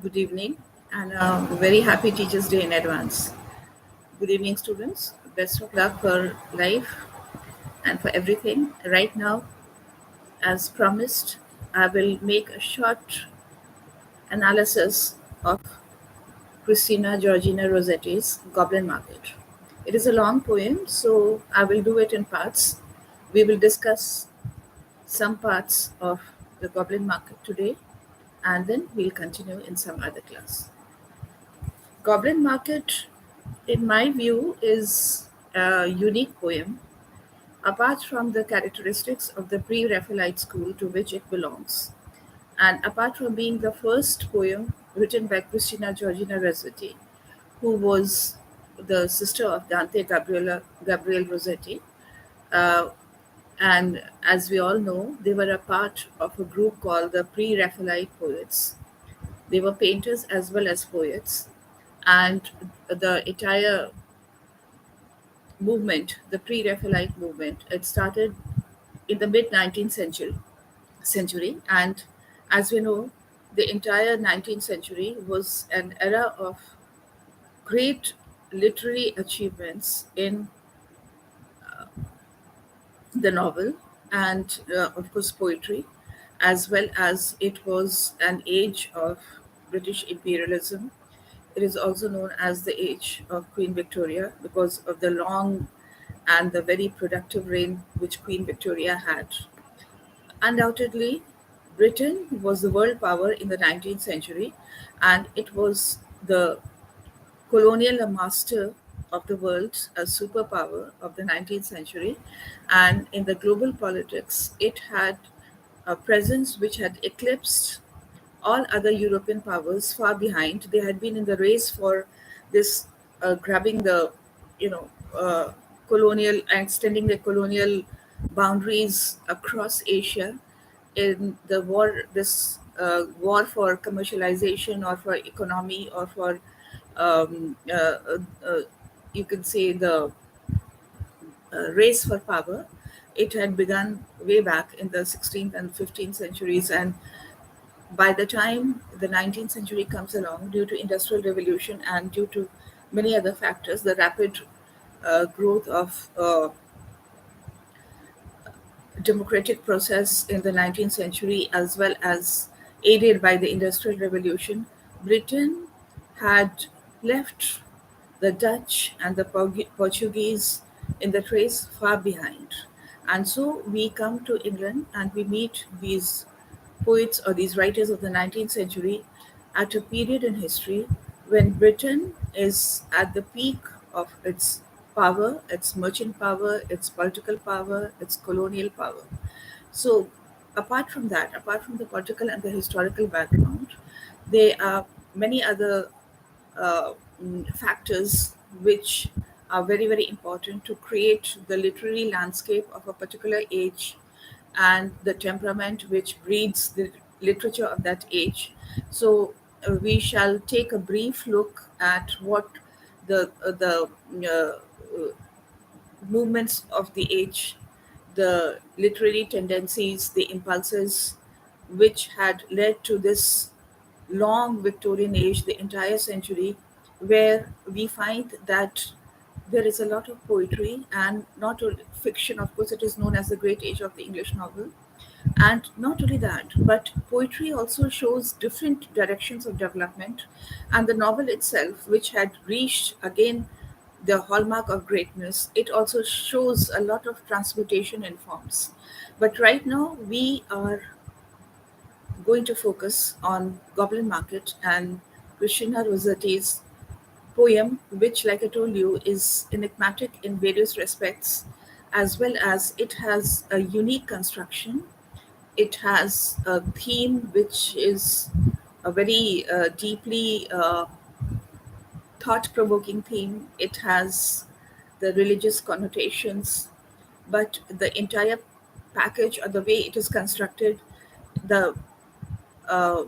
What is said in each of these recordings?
Good evening, and a very happy Teachers' Day in advance. Good evening, students. Best of luck for life and for everything. Right now, as promised, I will make a short analysis of Christina Georgina Rossetti's Goblin Market. It is a long poem, so I will do it in parts. We will discuss some parts of the Goblin Market today, and then we'll continue in some other class. Goblin Market, in my view, is a unique poem, apart from the characteristics of the pre Raphaelite school to which it belongs, and apart from being the first poem written by Christina Georgina Rossetti, who was the sister of Dante Gabriel Rossetti. Uh, and as we all know, they were a part of a group called the Pre Raphaelite Poets. They were painters as well as poets, and the entire movement, the pre-Raphaelite movement, it started in the mid 19th century, and as we know, the entire 19th century was an era of great literary achievements in the novel and, of course, poetry, as well as it was an age of British imperialism. It is also known as the age of Queen Victoria because of the long and the very productive reign which Queen Victoria had. Undoubtedly, Britain was the world power in the 19th century, and it was the colonial master of the world, a superpower of the 19th century. And in the global politics, it had a presence which had eclipsed all other European powers far behind. They had been in the race for this, grabbing the, you know, colonial and extending the colonial boundaries across Asia in the war, this war for commercialization or for economy or for, um, uh, uh, uh, you can say, the race for power. It had begun way back in the 16th and 15th centuries, and by the time the 19th century comes along, due to industrial revolution and due to many other factors, the rapid growth of democratic process in the 19th century, as well as aided by the industrial revolution, Britain had left the Dutch and the Portuguese in the race far behind. And so we come to England and we meet these poets or these writers of the 19th century at a period in history when Britain is at the peak of its power, its merchant power, its political power, its colonial power. So, apart from that, apart from the political and the historical background, there are many other factors which are very, very important to create the literary landscape of a particular age and the temperament which breeds the literature of that age. So, we shall take a brief look at what the movements of the age, the literary tendencies, the impulses which had led to this long Victorian age, the entire century, where we find that there is a lot of poetry and not only fiction. Of course, it is known as the great age of the English novel. And not only that, but poetry also shows different directions of development. And the novel itself, which had reached again the hallmark of greatness, it also shows a lot of transmutation in forms. But right now, we are going to focus on Goblin Market and Christina Rossetti's poem, which, like I told you, is enigmatic in various respects, as well as it has a unique construction. It has a theme which is a very deeply thought provoking theme. It has the religious connotations, but the entire package or the way it is constructed, the uh,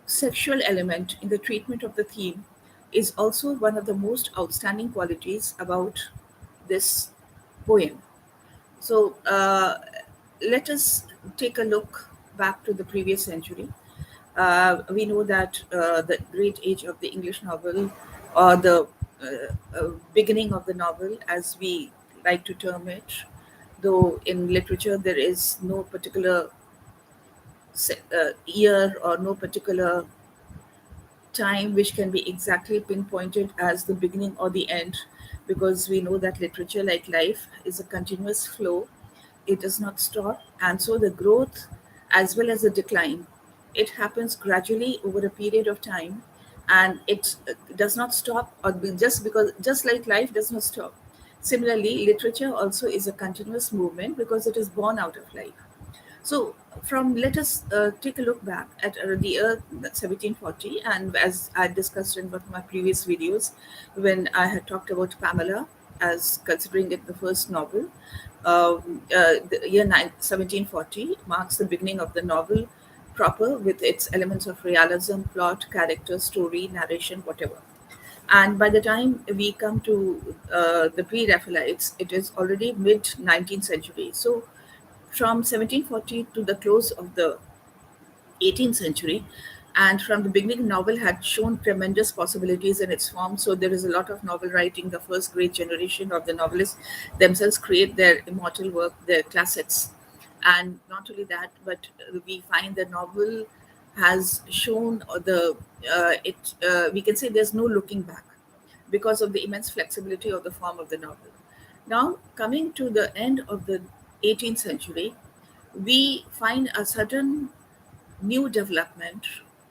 sexual element in the treatment of the theme is also one of the most outstanding qualities about this poem. So let us take a look back to the previous century. We know that the great age of the English novel, or the beginning of the novel, as we like to term it, though in literature there is no particular year or no particular time which can be exactly pinpointed as the beginning or the end, because we know that literature, like life, is a continuous flow. It does not stop, and so the growth as well as the decline, it happens gradually over a period of time, and it does not stop, or just because, just like life does not stop, similarly literature also is a continuous movement because it is born out of life. So, from let us take a look back at the year 1740, and as I discussed in one of my previous videos, when I had talked about Pamela as considering it the first novel, the year 1740 marks the beginning of the novel proper, with its elements of realism, plot, character, story, narration, whatever. And by the time we come to the pre-Raphaelites, it is already mid 19th century. So from 1740 to the close of the 18th century, and from the beginning novel had shown tremendous possibilities in its form. So there is a lot of novel writing. The first great generation of the novelists themselves create their immortal work, their classics. And not only that, but we find the novel has shown the it we can say there's no looking back because of the immense flexibility of the form of the novel. Now, coming to the end of the 18th century, we find a sudden new development,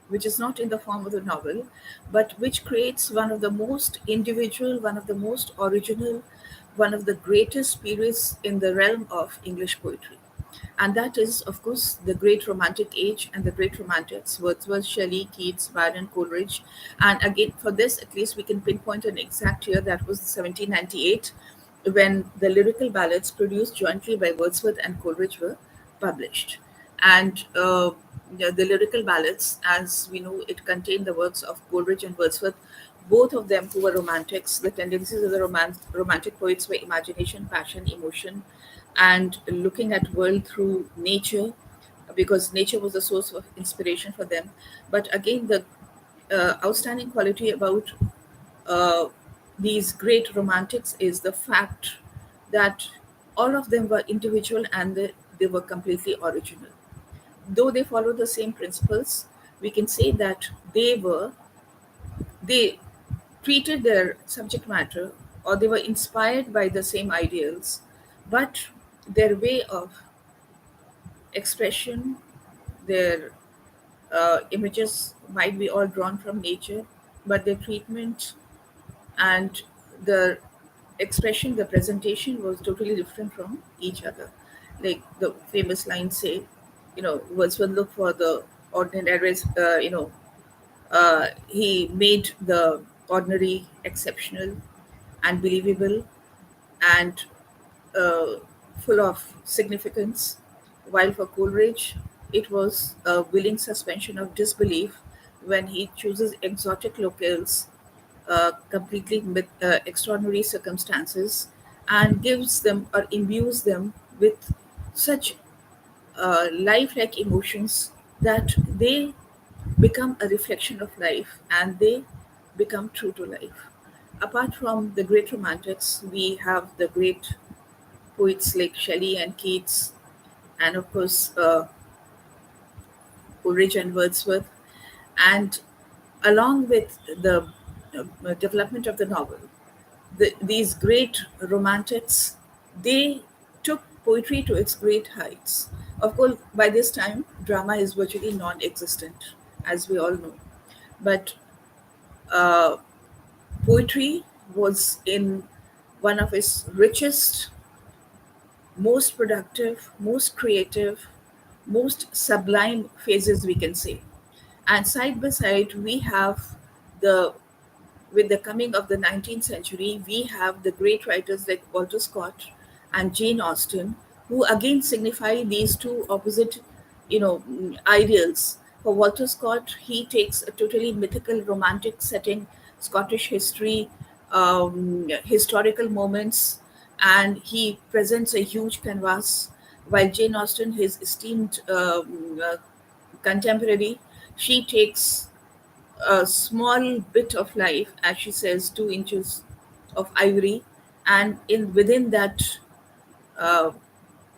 which is not in the form of the novel, but which creates one of the most individual, one of the most original, one of the greatest periods in the realm of English poetry. And that is, of course, the great romantic age and the great romantics, Wordsworth, Shelley, Keats, Byron, Coleridge. And again, for this, at least we can pinpoint an exact year, that was 1798, when the lyrical ballads produced jointly by Wordsworth and Coleridge were published. And the lyrical ballads, as we know, it contained the works of Coleridge and Wordsworth, both of them who were romantics. The tendencies of the romantic poets were imagination, passion, emotion, and looking at world through nature, because nature was the source of inspiration for them. But again, the outstanding quality about uh, these great romantics is the fact that all of them were individual, and they were completely original. Though they followed the same principles, we can say that they treated their subject matter, or they were inspired by the same ideals, but their way of expression, their images might be all drawn from nature, but their treatment and the expression, the presentation was totally different from each other. Like the famous lines say, Wordsworth looked for the ordinary, he made the ordinary exceptional and believable, and uh, full of significance, while for Coleridge, it was a willing suspension of disbelief when he chooses exotic locales, completely with extraordinary circumstances, and gives them or imbues them with such lifelike emotions that they become a reflection of life, and they become true to life. Apart from the great romantics, we have the great poets like Shelley and Keats, and of course Coleridge and Wordsworth. And along with the development of the novel, these great romantics, they took poetry to its great heights. Of course, by this time, drama is virtually non-existent, as we all know. But uh, poetry was in one of its richest, most productive, most creative, most sublime phases, we can say. And side by side, we have the with the coming of the 19th century, we have the great writers like Walter Scott and Jane Austen, who again signify these two opposite, ideals. For Walter Scott, he takes a totally mythical, romantic setting, Scottish history, historical moments, and he presents a huge canvas. While Jane Austen, his esteemed contemporary, She takes a small bit of life, as she says, 2 inches of ivory, and in within that uh,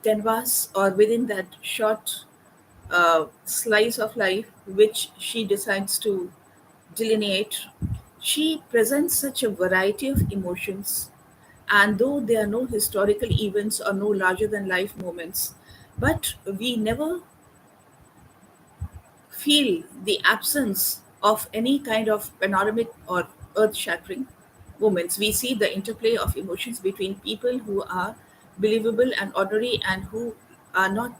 canvas, or within that short slice of life which she decides to delineate, she presents such a variety of emotions. And though there are no historical events or no larger than life moments, but we never feel the absence of any kind of panoramic or earth shattering moments. We see the interplay of emotions between people who are believable and ordinary, and who are not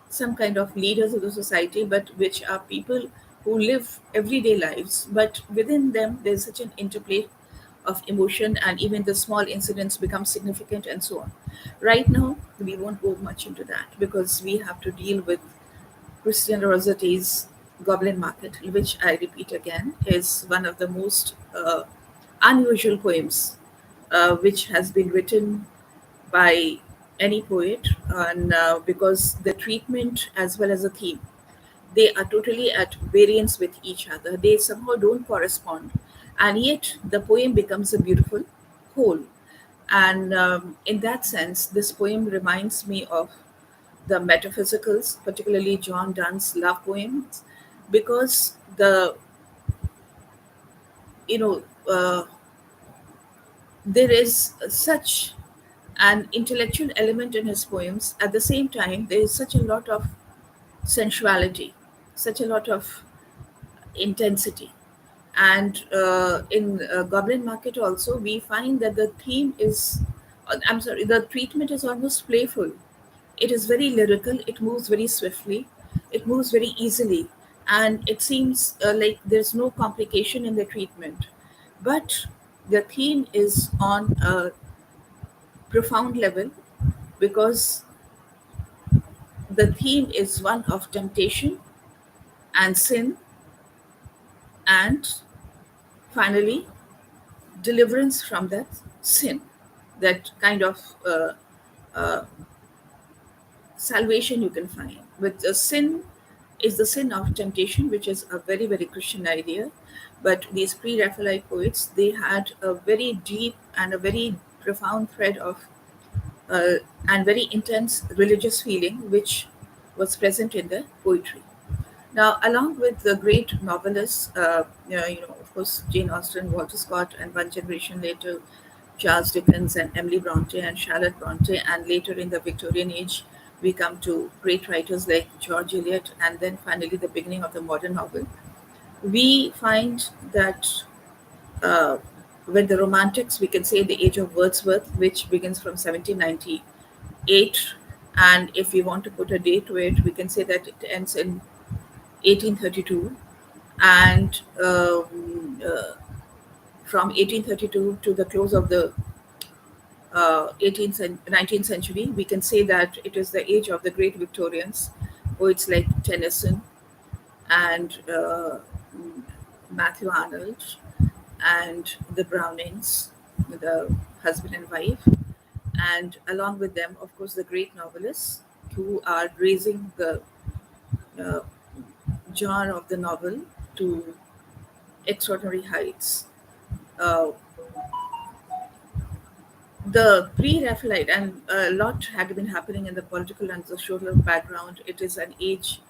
some kind of leaders of the society, but which are people who live everyday lives. But within them, there's such an interplay of emotion, and even the small incidents become significant, and so on. Right now, we won't go much into that because we have to deal with Christian Rossetti's Goblin Market, which I repeat again is one of the most unusual poems which has been written by any poet, and because the treatment as well as the theme, they are totally at variance with each other. They somehow don't correspond, and yet the poem becomes a beautiful whole. And in that sense, this poem reminds me of the metaphysicals, particularly John Donne's love poems, because the you know there is such an intellectual element in his poems. At the same time, there is such a lot of sensuality, such a lot of intensity. And in Goblin Market also, we find that the theme is, I'm sorry, the treatment is almost playful. It is very lyrical, it moves very swiftly, it moves very easily, and it seems like there's no complication in the treatment. But the theme is on a profound level, because the theme is one of temptation and sin, and finally deliverance from that sin, that kind of uh, salvation you can find. With the sin is the sin of temptation, which is a very, very Christian idea. But these pre Raphaelite poets, they had a very deep and a very profound thread of uh, and very intense religious feeling, which was present in the poetry. Now, along with the great novelists, of course, Jane Austen, Walter Scott, and one generation later, Charles Dickens and Emily Bronte and Charlotte Bronte, and later in the Victorian age, we come to great writers like George Eliot, and then finally the beginning of the modern novel. We find that uh, when the Romantics, we can say the age of Wordsworth, which begins from 1798, and if we want to put a date to it, we can say that it ends in 1832, and from 1832 to the close of the 19th century, we can say that it is the age of the great Victorians, poets like Tennyson and Matthew Arnold, and the Brownings, the husband and wife, and along with them, of course, the great novelists who are raising the uh, genre of the novel to extraordinary heights. Uh, the pre-Raphaelite, and a lot had been happening in the political and social background. It is an age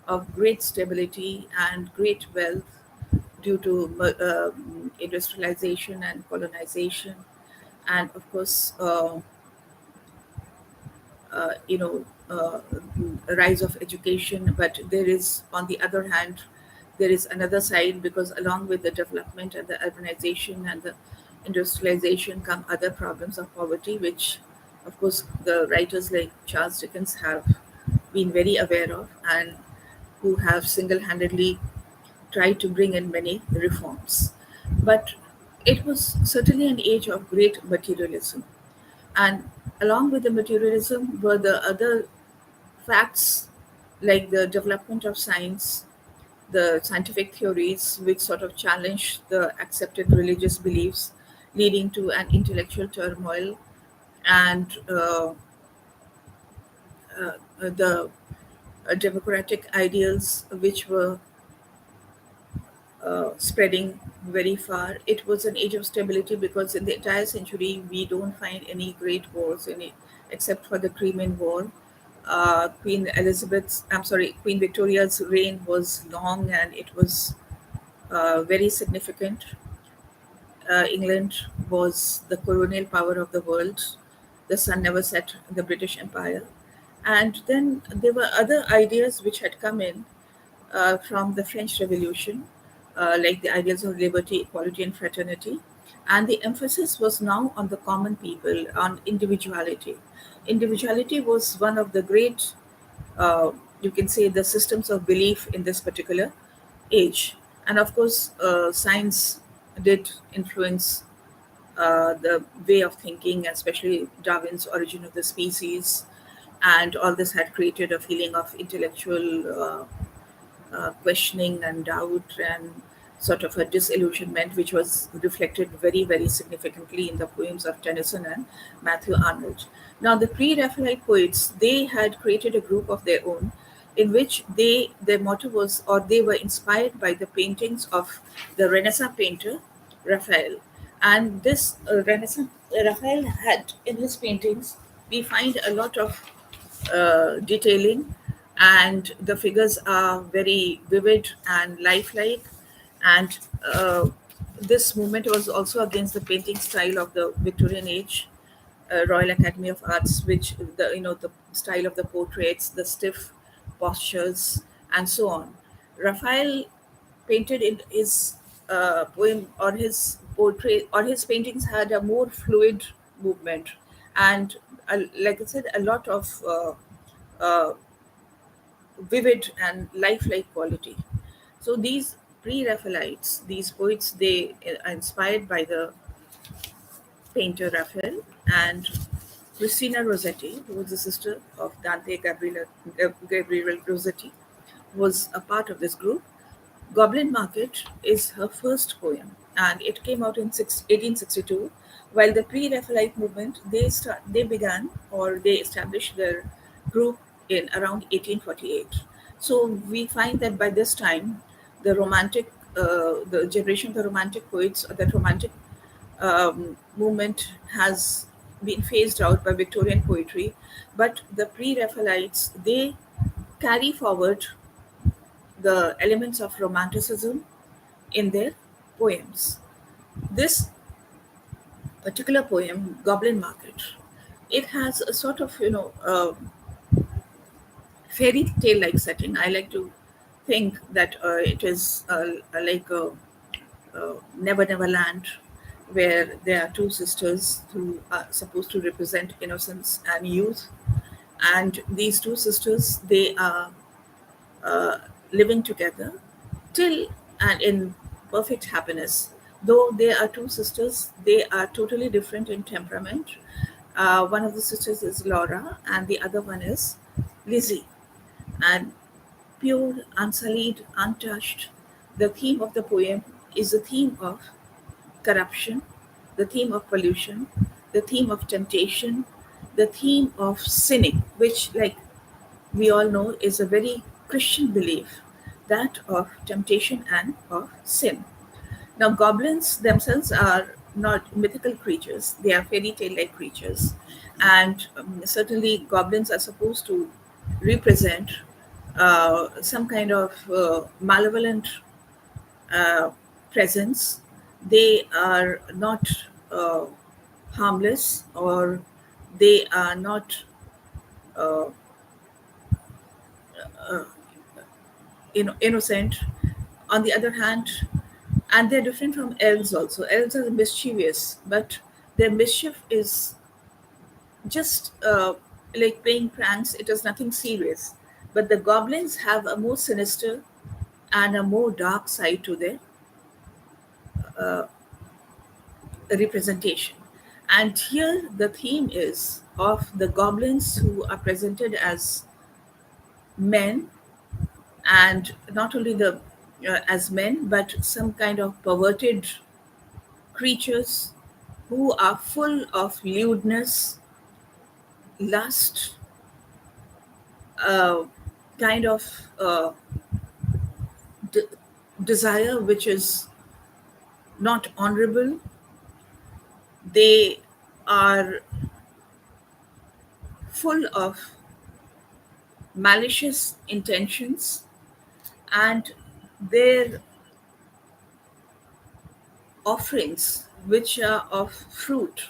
of great stability and great wealth due to industrialization and colonization, and of course, a rise of education. But there is, on the other hand, there is another side, because along with the development and the urbanization and the industrialization come other problems of poverty, which of course the writers like Charles Dickens have been very aware of, and who have single-handedly tried to bring in many reforms. But it was certainly an age of great materialism, and along with the materialism were the other facts, like the development of science, the scientific theories which sort of challenge the accepted religious beliefs, leading to an intellectual turmoil, and the democratic ideals which were spreading very far. It was an age of stability because in the entire century we don't find any great wars in it except for the Crimean War. Queen Victoria's reign was long and it was very significant. England was the colonial power of the world. The sun never set in the British Empire. And then there were other ideas which had come in from the French Revolution, like the ideals of liberty, equality, and fraternity. And the emphasis was now on the common people, on individuality. Individuality was one of the great, uh, you can say, the systems of belief in this particular age. And of course, science did influence the way of thinking, especially Darwin's Origin of the Species, and all this had created a feeling of intellectual questioning and doubt and sort of a disillusionment, which was reflected very, very significantly in the poems of Tennyson and Matthew Arnold. Now, the pre-Raphaelite poets, they had created a group of their own in which their motto was, or they were inspired by the paintings of the Renaissance painter Raphael. And this Renaissance Raphael had in his paintings, we find a lot of detailing, and the figures are very vivid and lifelike. And this movement was also against the painting style of the Victorian age, Royal Academy of Arts, which the style of the portraits, the stiff postures, and so on. Raphael painted in his poem or his portrait or his paintings had a more fluid movement, and like I said, a lot of uh, vivid and lifelike quality. So these pre-Raphaelites, these poets, they are inspired by the painter Raphael. And Christina Rossetti, who was the sister of Gabriele Rossetti, was a part of this group. Goblin Market is her first poem, and it came out in 1862. While the pre-Raphaelite movement, they began or they established their group in around 1848. So we find that by this time, the generation of the Romantic poets, or that Romantic movement has been phased out by Victorian poetry, but the pre-Raphaelites, they carry forward the elements of romanticism in their poems. This particular poem, Goblin Market, it has a sort of, fairy tale like setting. I like to think that it is like a Never Never Land, where there are two sisters who are supposed to represent innocence and youth. And these two sisters, they are uh, living together till and in perfect happiness. Though they are two sisters, they are totally different in temperament. One of the sisters is Laura, and the other one is Lizzie. And pure, unsullied, untouched, the theme of the poem is the theme of corruption, the theme of pollution, the theme of temptation, the theme of sinning, which, like we all know, is a very Christian belief, that of temptation and of sin. Now, goblins themselves are not mythical creatures, they are fairy tale like creatures. And certainly, goblins are supposed to represent some kind of malevolent uh, presence. They are not uh, harmless, or they are not uh, innocent. On the other hand, and they're different from elves also. Elves are mischievous, but their mischief is just like playing pranks. It is nothing serious. But the goblins have a more sinister and a more dark side to their representation. And here the theme is of the goblins who are presented as men, and not only the as men, but some kind of perverted creatures who are full of lewdness, lust, uh, kind of d- desire which is not honorable. They are full of malicious intentions, and their offerings, which are of fruit.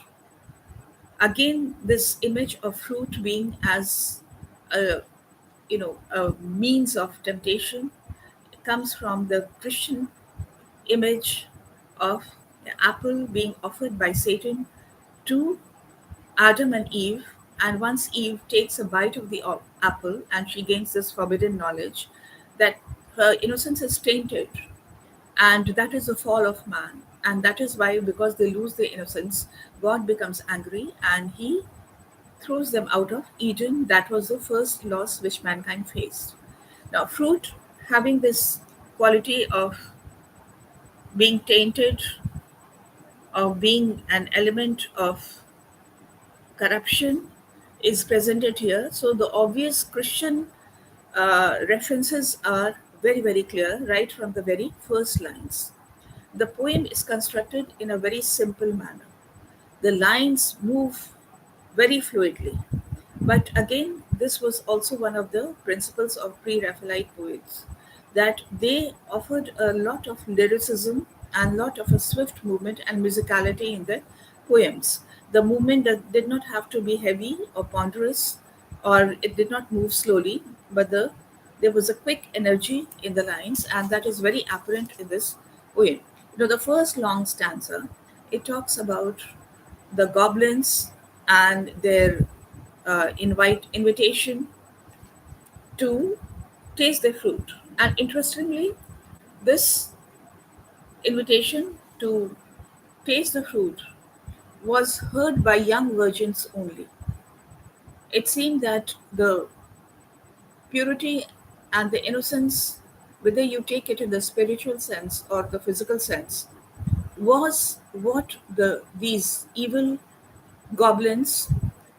Again, this image of fruit being as a a means of temptation comes from the Christian image of the apple being offered by Satan to Adam and Eve. And once Eve takes a bite of the apple and she gains this forbidden knowledge that her innocence is tainted, and that is the fall of man. And that is why, because they lose their innocence, God becomes angry and he throws them out of Eden. That was the first loss which mankind faced. Now, fruit having this quality of being tainted, of being an element of corruption, is presented here. So, the obvious Christian references are very, very clear right from the very first lines. The poem is constructed in a very simple manner. The lines move very fluidly. But again, this was also one of the principles of pre Raphaelite poets, that they offered a lot of lyricism and lot of a swift movement and musicality in their poems. The movement that did not have to be heavy or ponderous, or it did not move slowly, but there was a quick energy in the lines, and that is very apparent in this poem. The first long stanza, it talks about the goblins and their invitation to taste their fruit. And interestingly, this invitation to taste the fruit was heard by young virgins only. It seemed that the purity and the innocence, whether you take it in the spiritual sense or the physical sense, was what these evil goblins,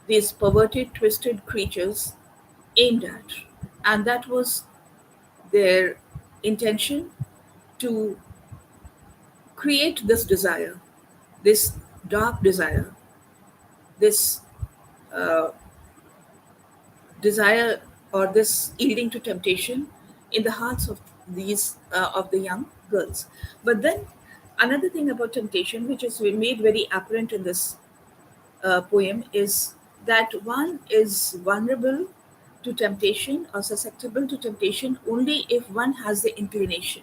these perverted, twisted creatures aimed at. And that was their intention, to create this desire, this dark desire, this uh, desire, or this yielding to temptation in the hearts of these of the young girls. But then another thing about temptation, which is made very apparent in this poem, is that one is vulnerable to temptation or susceptible to temptation only if one has the inclination.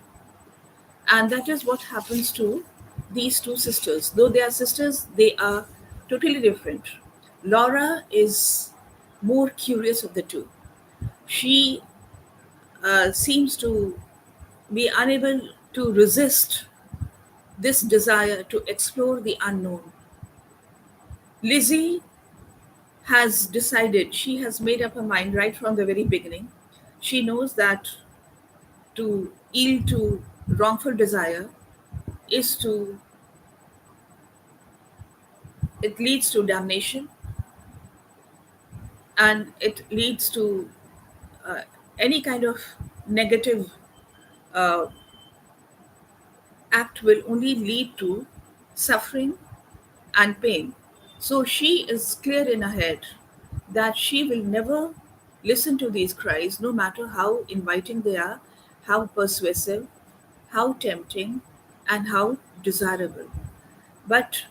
And that is what happens to these two sisters. Though they are sisters, they are totally different. Laura is more curious of the two. She seems to be unable to resist this desire to explore the unknown. Lizzie has decided, she has made up her mind right from the very beginning. She knows that to yield to wrongful desire is to, it leads to damnation, and it leads to uh, any kind of negative uh, act will only lead to suffering and pain. So she is clear in her head that she will never listen to these cries, no matter how inviting they are, how persuasive, how tempting, and how desirable. But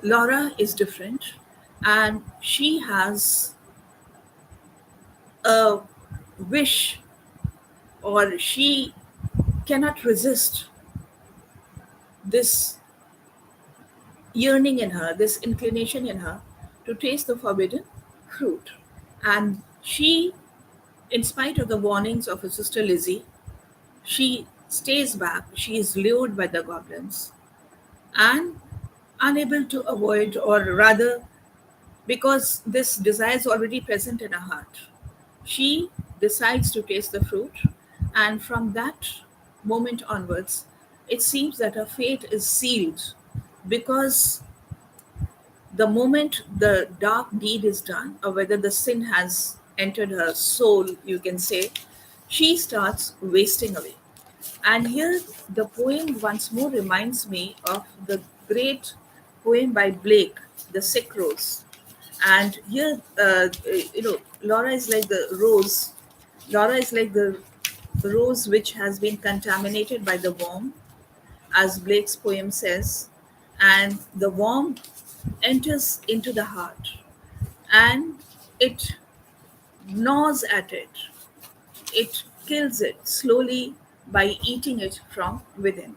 Laura is different, and she has a wish, or she cannot resist this yearning in her, this inclination in her to taste the forbidden fruit. And she, in spite of the warnings of her sister Lizzie, she stays back. She is lured by the goblins and unable to avoid, or rather, because this desire is already present in her heart, she decides to taste the fruit. And from that moment onwards, it seems that her fate is sealed, because the moment the dark deed is done, or whether the sin has entered her soul, you can say, she starts wasting away. And here the poem once more reminds me of the great poem by Blake, The Sick Rose. And here, Laura is like the rose. Laura is like the rose which has been contaminated by the worm, as Blake's poem says, and the worm enters into the heart and it gnaws at it. It kills it slowly by eating it from within.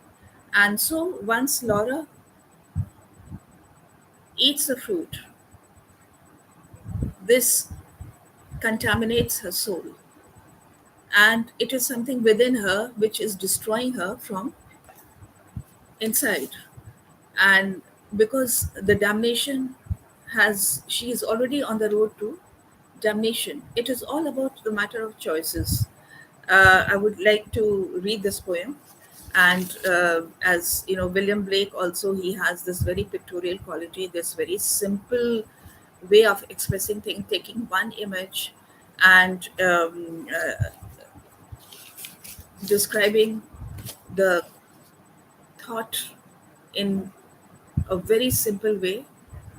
And so once Laura eats the fruit, this contaminates her soul. And it is something within her which is destroying her from inside. And because the damnation she is already on the road to damnation. It is all about the matter of choices. I would like to read this poem. And as you know, William Blake also, he has this very pictorial quality, this very simple way of expressing things, taking one image and describing the thought in a very simple way,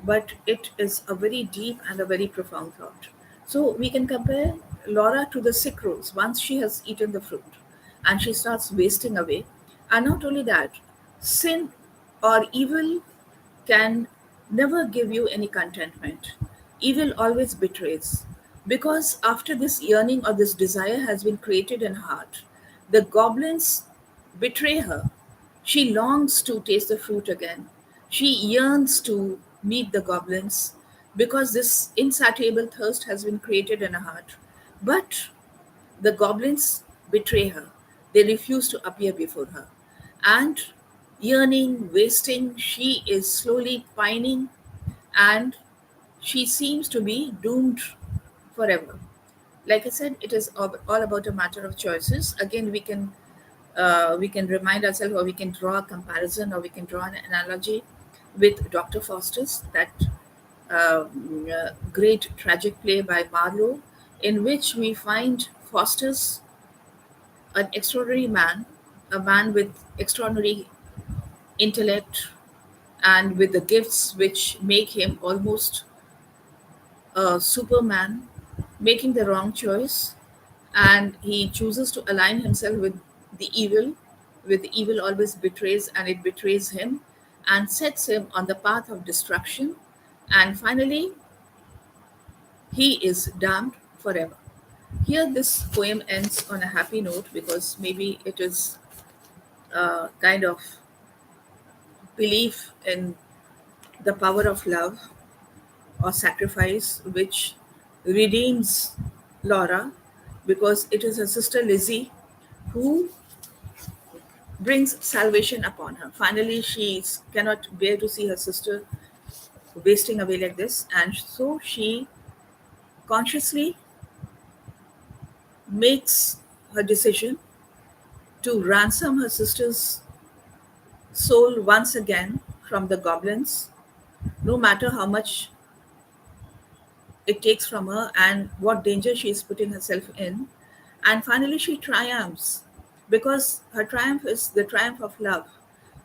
but it is a very deep and a very profound thought. So we can compare Laura to the sick rose once she has eaten the fruit and she starts wasting away. And not only that, sin or evil can never give you any contentment. Evil always betrays. Because after this yearning or this desire has been created in her heart, the goblins betray her. She longs to taste the fruit again. She yearns to meet the goblins because this insatiable thirst has been created in her heart. But the goblins betray her. They refuse to appear before her. And yearning, wasting, she is slowly pining and she seems to be doomed forever. Like I said, it is all about a matter of choices. Again, we can remind ourselves, or we can draw a comparison, or we can draw an analogy with Dr. Faustus, that great tragic play by Marlowe, in which we find Faustus an extraordinary man, a man with extraordinary intellect and with the gifts which make him almost a superman, making the wrong choice, and he chooses to align himself with the evil, with the evil always betrays, and it betrays him and sets him on the path of destruction, and finally he is damned forever. Here this poem ends on a happy note because maybe it is a kind of belief in the power of love or sacrifice which redeems Laura, because it is her sister Lizzie who brings salvation upon her. Finally, she cannot bear to see her sister wasting away like this, and so she consciously makes her decision to ransom her sister's soul once again from the goblins, no matter how much it takes from her and what danger she is putting herself in. And finally, she triumphs because her triumph is the triumph of love.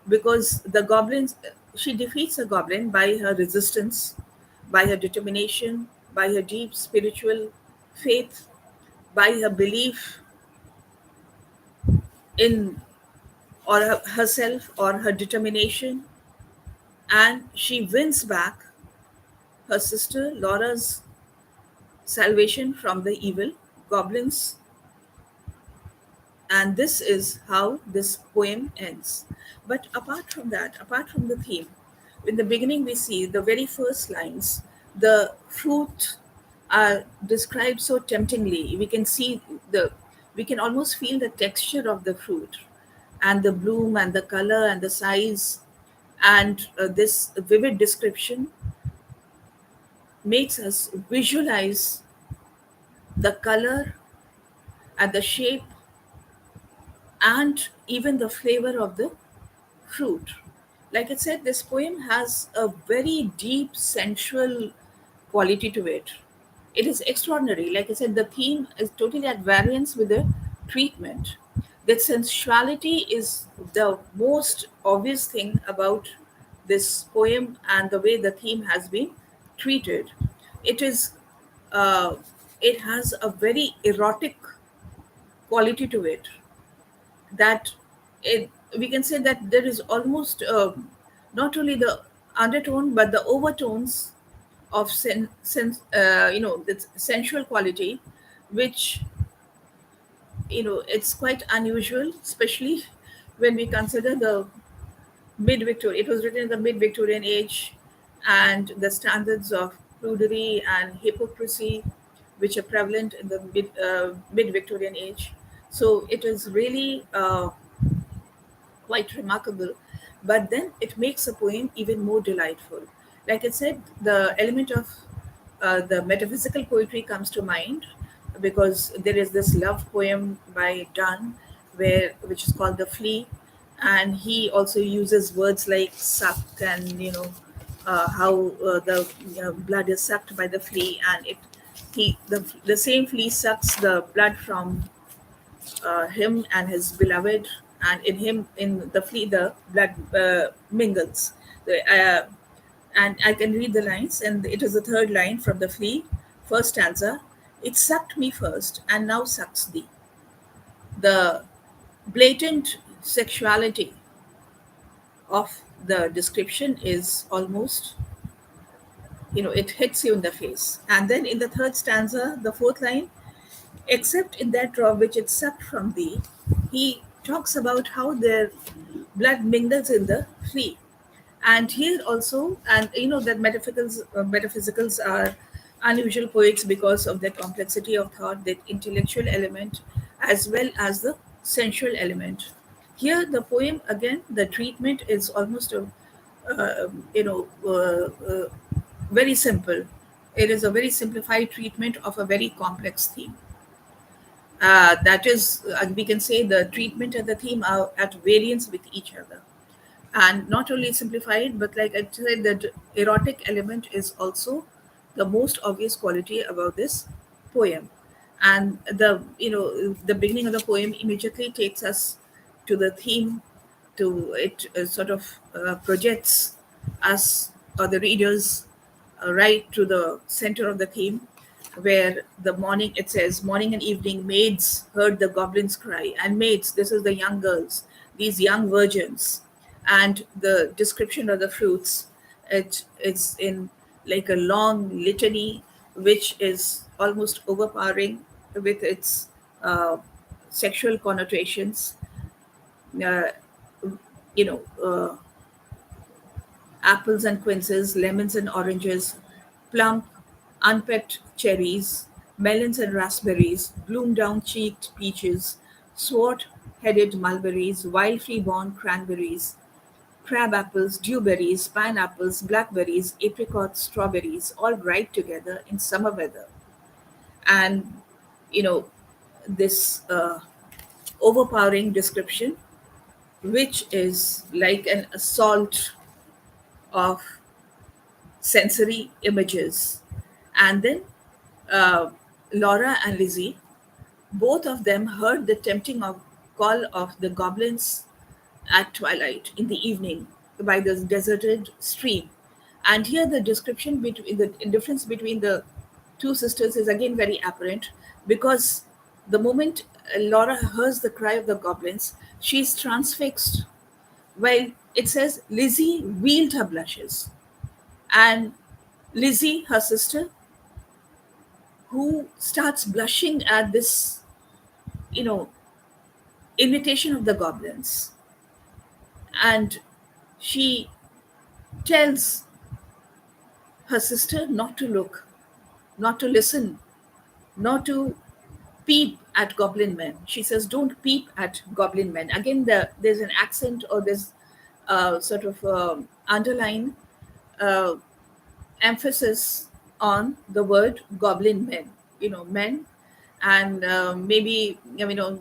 Because the goblins, she defeats the goblin by her resistance, by her determination, by her deep spiritual faith, by her belief in herself or her determination, and she wins back her sister Laura's salvation from the evil goblins. And this is how this poem ends. But apart from that, apart from the theme, in the beginning we see the very first lines, the fruit are described so temptingly. We can see we can almost feel the texture of the fruit and the bloom and the color and the size, and this vivid description makes us visualize the color and the shape and even the flavor of the fruit. Like I said, this poem has a very deep sensual quality to it. It is extraordinary. Like I said, the theme is totally at variance with the treatment. That sensuality is the most obvious thing about this poem and the way the theme has been treated. It is, uh, it has a very erotic quality to it, that it, we can say that there is almost not only the undertone but the overtones of this sensual quality, which, it's quite unusual, especially when we consider the mid Victorian. It was written in the mid Victorian age, and the standards of prudery and hypocrisy, which are prevalent in the mid Victorian age. So it is really quite remarkable. But then it makes a poem even more delightful. Like I said, the element of the metaphysical poetry comes to mind, because there is this love poem by Donne, which is called The Flea, and he also uses words like suck, and how the blood is sucked by the flea, and the same flea sucks the blood from him and his beloved, and in the flea the blood mingles. And I can read the lines, and it is the third line from the flea, first stanza. It sucked me first, and now sucks thee. The blatant sexuality of the description is almost, it hits you in the face. And then in the third stanza, the fourth line, except in that drop which it sucked from thee, he talks about how their blood mingles in the flea. And here also, and that metaphysicals are unusual poets because of their complexity of thought, their intellectual element, as well as the sensual element. Here, the poem again, the treatment is almost a very simple. It is a very simplified treatment of a very complex theme. That is, we can say the treatment and the theme are at variance with each other. And not only simplified, but like I said, that erotic element is also the most obvious quality about this poem. And the beginning of the poem immediately takes us to the theme. To it sort of projects us, or the readers, right to the center of the theme, where the morning, it says, morning and evening maids heard the goblins cry. And maids, this is the young girls, these young virgins. And the description of the fruits, it's in like a long litany, which is almost overpowering with its uh, sexual connotations. uh, you know Apples and quinces, lemons and oranges, plump, unpecked cherries, melons and raspberries, bloom down cheeked peaches, swart headed mulberries, wild freeborn cranberries, crab apples, dewberries, pineapples, blackberries, apricots, strawberries, all ripe together in summer weather. And, you know, this overpowering description, which is like an assault of sensory images. And then uh, Laura and Lizzie, both of them heard the tempting call of the goblins at twilight in the evening by the deserted stream. And here the description between the difference between the two sisters is again very apparent, because the moment Laura hears the cry of the goblins, she's transfixed, while it says Lizzie veiled her blushes. And Lizzie, her sister, who starts blushing at this, you know, invitation of the goblins. And she tells her sister not to look, not to listen, not to peep at goblin men. She says, "Don't peep at goblin men." Again, there's an accent, or there's sort of underline uh, emphasis on the word goblin men. Men, and maybe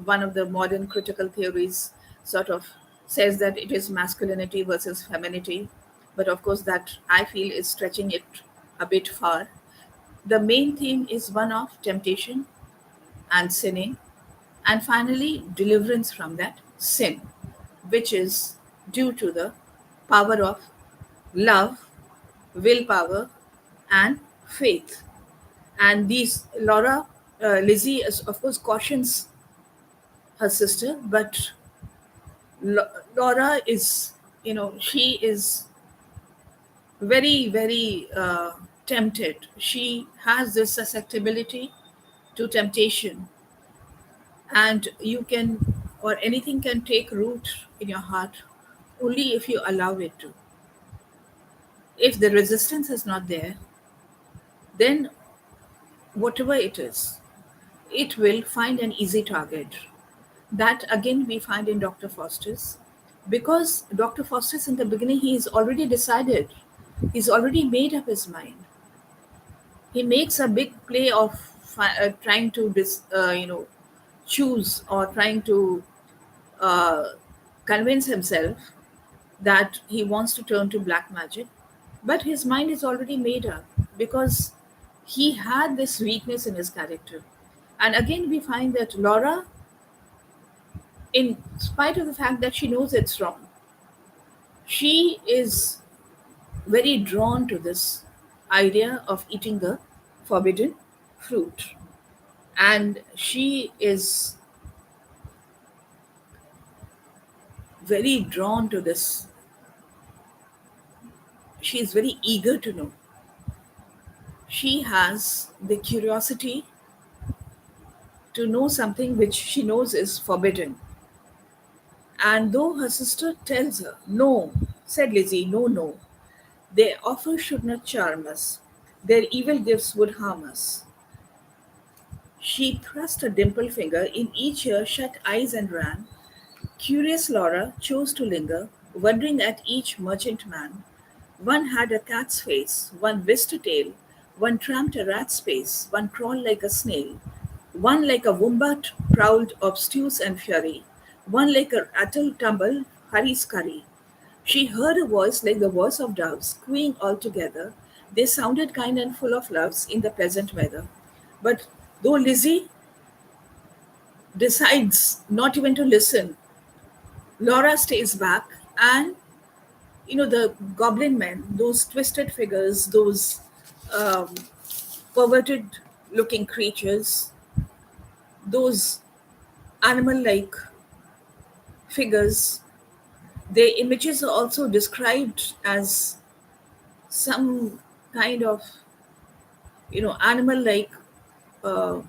one of the modern critical theories sort of says that it is masculinity versus femininity, but of course that I feel is stretching it a bit far. The main theme is one of temptation and sinning, and finally deliverance from that sin, which is due to the power of love, willpower, and faith. And these Lizzie, is, of course, cautions her sister, but Laura is, she is very, very tempted. She has this susceptibility to temptation, and you can, or anything can take root in your heart only if you allow it to. If the resistance is not there, then whatever it is, it will find an easy target. That again we find in Dr. Faustus, because Dr. Faustus in the beginning he is already decided, he's already made up his mind. He makes a big play of trying to choose, or trying to uh, convince himself that he wants to turn to black magic, but his mind is already made up, because he had this weakness in his character. And again we find that Laura, in spite of the fact that she knows it's wrong, she is very drawn to this idea of eating the forbidden fruit. And she is very drawn to this. She is very eager to know. She has the curiosity to know something which she knows is forbidden. And though her sister tells her, no, said Lizzie, no, no, their offer should not charm us. Their evil gifts would harm us. She thrust a dimpled finger in each ear, shut eyes, and ran. Curious Laura chose to linger, wondering at each merchant man. One had a cat's face, one whisked a tail, one tramped a rat's pace, one crawled like a snail, one like a wombat prowled obtuse and fury, one like a rattle tumble hurry scurry. She heard a voice like the voice of doves, cooing all together. They sounded kind and full of loves in the pleasant weather. But though Lizzie decides not even to listen, Laura stays back, and the goblin men, those twisted figures, those um, perverted looking creatures, those animal like figures, their images are also described as some kind of animal like uh,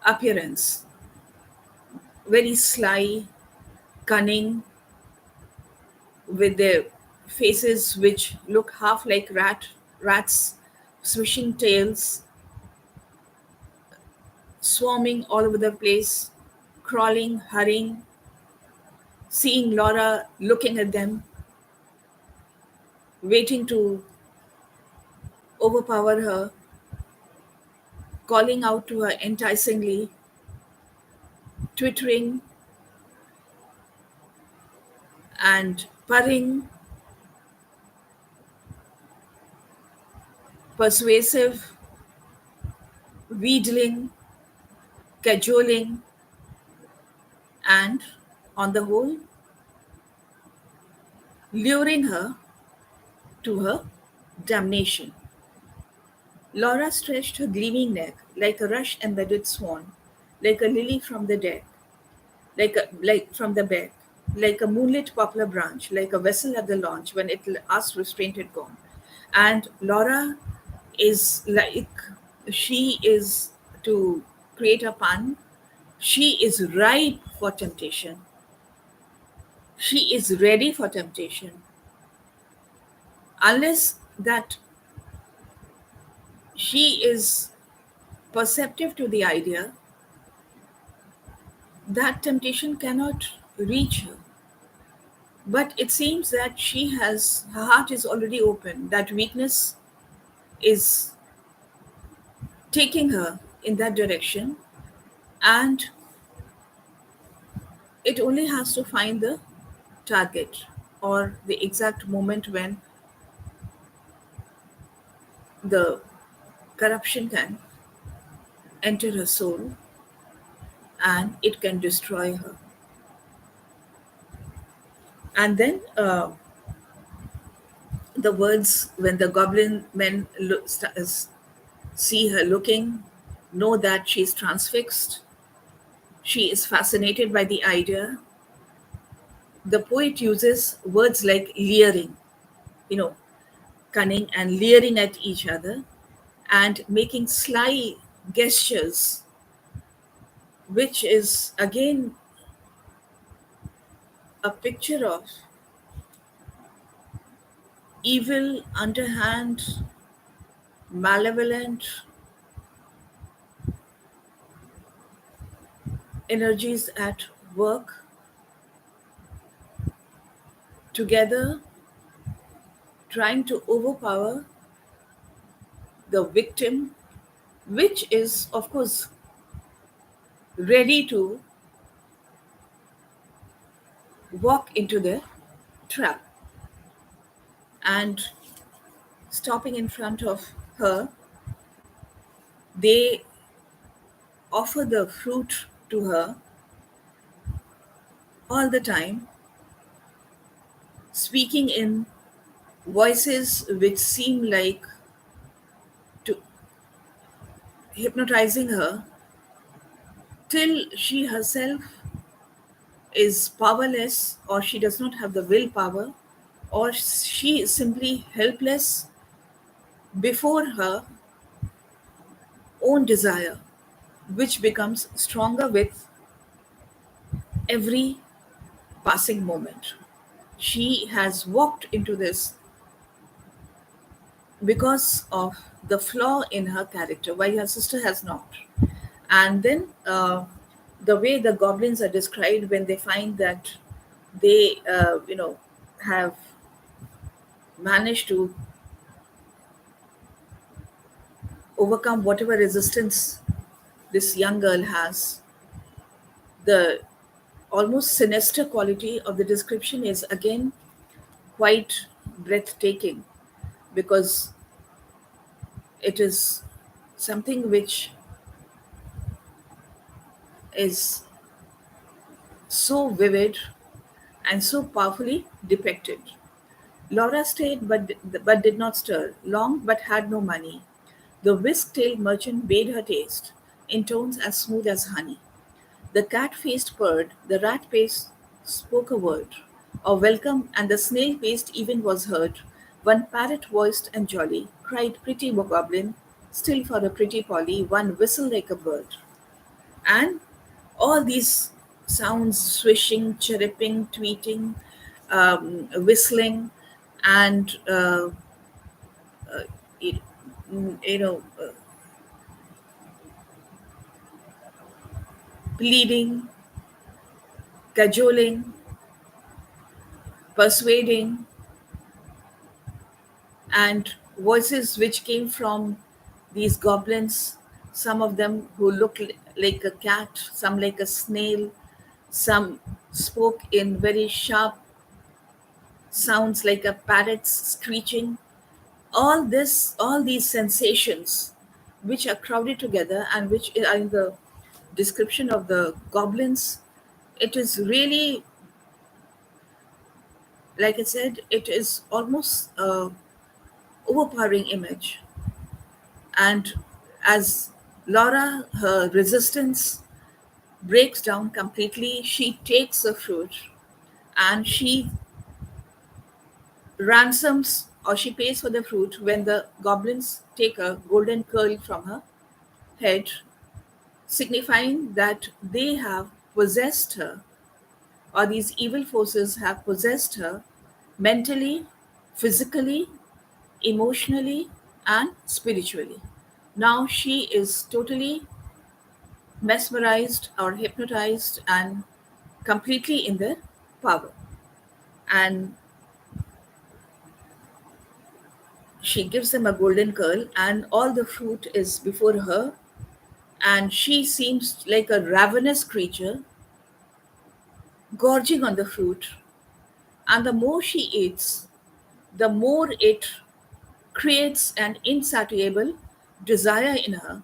appearance, very sly, cunning, with their faces which look half like rats, swishing tails, swarming all over the place, crawling, hurrying, seeing Laura looking at them, waiting to overpower her, calling out to her enticingly, twittering and purring, persuasive, wheedling, cajoling, and, on the whole, luring her to her damnation. Laura stretched her gleaming neck like a rush-embedded swan, like a lily from the deck, like from the bed, like a moonlit poplar branch, like a vessel at the launch when it last restraint had gone. And Laura is like, she is, to create a pun, she is ripe for temptation. She is ready for temptation. Unless that she is perceptive to the idea that temptation cannot reach her. But it seems that her heart is already open. That weakness is taking her in that direction, and it only has to find the target, or the exact moment when the corruption can enter her soul and it can destroy her. And then the words, when the goblin men see her looking, know that she's transfixed, she is fascinated by the idea. The poet uses words like leering, you know, cunning and leering at each other and making sly gestures, which is again a picture of evil, underhand, malevolent energies at work together, trying to overpower the victim, which is, of course, ready to walk into the trap. And stopping in front of her, they offer the fruit to her all the time, speaking in voices which seem like to hypnotizing her till she herself is powerless, or she does not have the willpower, or she is simply helpless before her own desire, which becomes stronger with every passing moment. She has walked into this because of the flaw in her character, while her sister has not. And then the way the goblins are described, when they find that they, have managed to overcome whatever resistance this young girl has, the almost sinister quality of the description is again quite breathtaking, because it is something which is so vivid and so powerfully depicted. Laura stayed but did not stir, long but had no money. The whisk-tailed merchant bade her taste, in tones as smooth as honey. The cat-faced purred, the rat-faced spoke a word of welcome, and the snail-faced even was heard. One parrot-voiced and jolly cried, "Pretty goblin, still for a pretty Polly, one whistle like a bird." And all these sounds, swishing, chirruping, tweeting, whistling, and it, you know, pleading, cajoling, persuading, and voices which came from these goblins, some of them who looked like a cat, some like a snail, some spoke in very sharp sounds like a parrot's screeching. All these sensations which are crowded together and which are in the description of the goblins, it is really, like I said, it is almost a overpowering image. And as Laura, her resistance breaks down completely, she takes the fruit and she ransoms, or she pays for the fruit when the goblins take a golden curl from her head, signifying that they have possessed her, or these evil forces have possessed her mentally, physically, emotionally, and spiritually. Now she is totally mesmerized or hypnotized and completely in their power. And she gives them a golden curl, and all the fruit is before her, and she seems like a ravenous creature gorging on the fruit. And the more she eats, the more it creates an insatiable desire in her,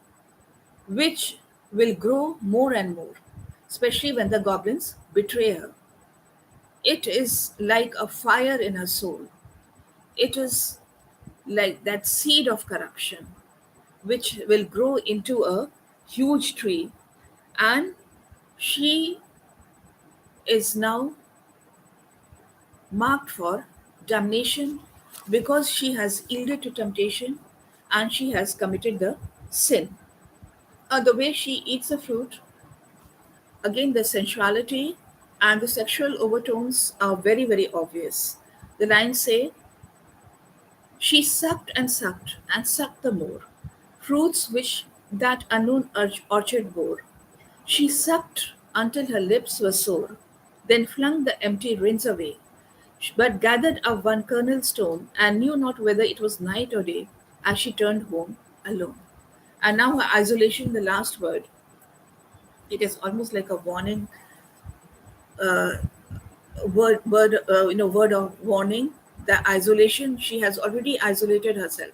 which will grow more and more. especially when the goblins betray her. It is like a fire in her soul. It is like that seed of corruption, which will grow into a huge tree. And she is now marked for damnation because she has yielded to temptation and she has committed the sin. The way she eats the fruit, again, the sensuality and the sexual overtones are very, very obvious. The lines say, she sucked and sucked the more, fruits which that unknown orchard bore. She sucked until her lips were sore, then flung the empty rinds away, but gathered up one kernel stone, and knew not whether it was night or day, as she turned home alone. And now her isolation, the last word, it is almost like a warning, uh, word of warning. The isolation, she has already isolated herself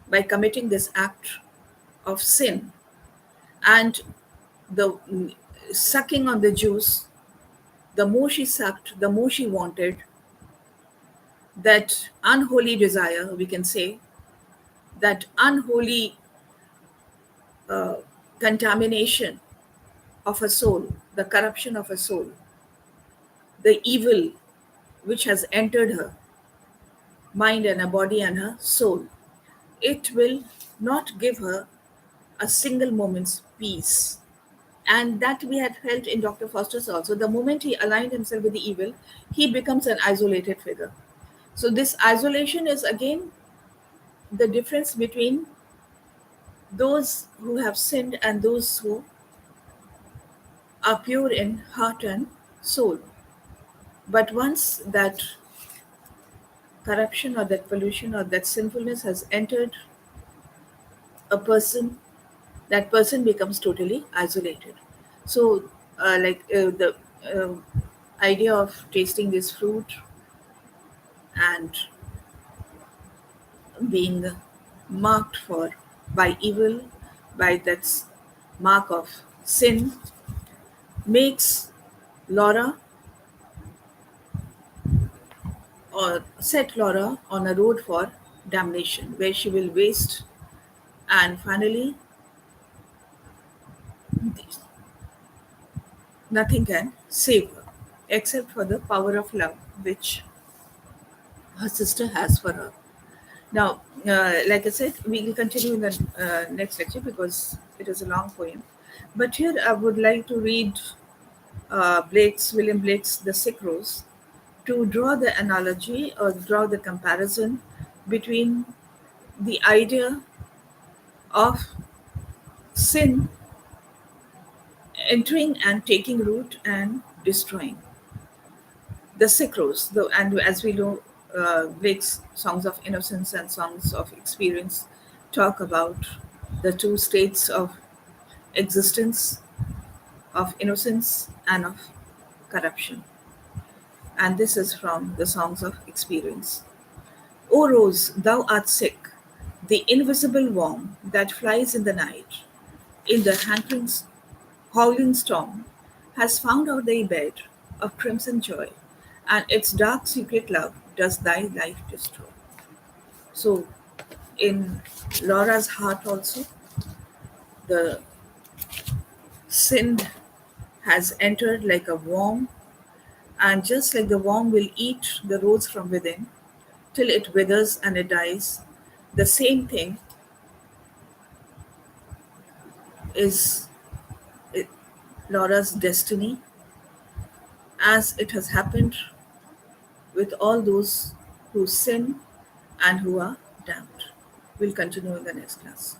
by committing this act of sin, and the sucking on the juice. The more she sucked, the more she wanted that unholy desire, we can say, that unholy uh, contamination of her soul, the corruption of her soul, the evil which has entered her mind and her body and her soul. It will not give her a single moment's peace. And that we had felt in Dr. Foster's also. The moment he aligned himself with the evil, he becomes an isolated figure. So, this isolation is again the difference between those who have sinned and those who are pure in heart and soul. But once that corruption or that pollution or that sinfulness has entered a person, that person becomes totally isolated. So, the uh, idea of tasting this fruit and being marked for by evil, by that mark of sin, makes Laura or set Laura on a road for damnation, where she will waste, and finally nothing can save her except for the power of love which her sister has for her. Now, like I said, we will continue in the next lecture because it is a long poem. But here I would like to read William Blake's The Sick Rose to draw the analogy or draw the comparison between the idea of sin entering and taking root and destroying. The sick rose, and as we know, Blake's Songs of Innocence and Songs of Experience talk about the two states of existence, of innocence and of corruption. And this is from the Songs of Experience. O rose, thou art sick, the invisible worm that flies in the night, in the hankering, howling storm, has found out thy bed of crimson joy, and its dark secret love does thy life destroy. So, in Laura's heart also, the sin has entered like a worm, and just like the worm will eat the rose from within till it withers and it dies, the same thing is it, Laura's destiny, as it has happened with all those who sin and who are damned. We'll continue in the next class.